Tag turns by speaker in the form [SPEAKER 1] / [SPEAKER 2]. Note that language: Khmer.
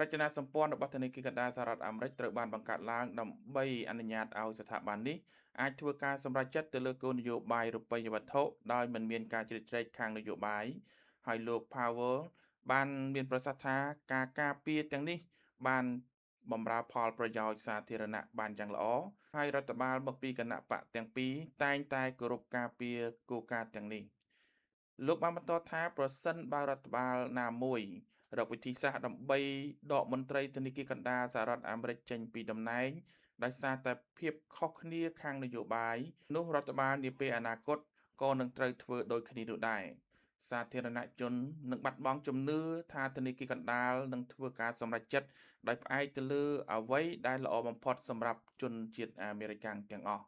[SPEAKER 1] រចនាសម្ព័ន្ធរបស់ធនាគារកណ្ដាលសហរដ្ឋអាមេរិកត្រូវបានបង្កើតឡើងដើម្បីអនុញ្ញាតឲ្យស្ថាប័ននេះអាចធ្វើការសម្រេចចិត្តទៅលើគោលនយោបាយរូបិយវត្ថុដោយមិនមានការជ្រៀតជ្រែកខាងនយោបាយហើយលោក Powell បានមានប្រសាសន៍ថាការការពារទាំងនេះបានបម្រើផលប្រយោជន៍សាធារណៈបានយ៉ាងល្អហើយរដ្ឋបាលមកពីគណៈបកទាំងពីរតែងតែគោរពការពារគោលការណ៍ទាំងនេះលោកបានបន្តថាប្រសិនបើរដ្ឋបាលណាមួយរកវិធីសាស្ត្រដើម្បីដកមន្ត្រីធនាគារកណ្ដាលសហរដ្ឋអាមេរិកចេញពីតំណែងដោយសារតែភាពខុសគ្នាខាងនយោបាយនោះរដ្ឋបាលនាពេលអនាគតក៏នឹងត្រូវធ្វើដូចគ្នានោះដែរសាធារណជននឹងបាត់បង់ជំនឿថាធនាគារកណ្ដាលនឹងធ្វើការសម្រេចចិត្តដោយផ្អែកទៅលើអ្វីដែលល្អបំផុតសម្រាប់ជនជាតិអាមេរិកាំងទាំងអស់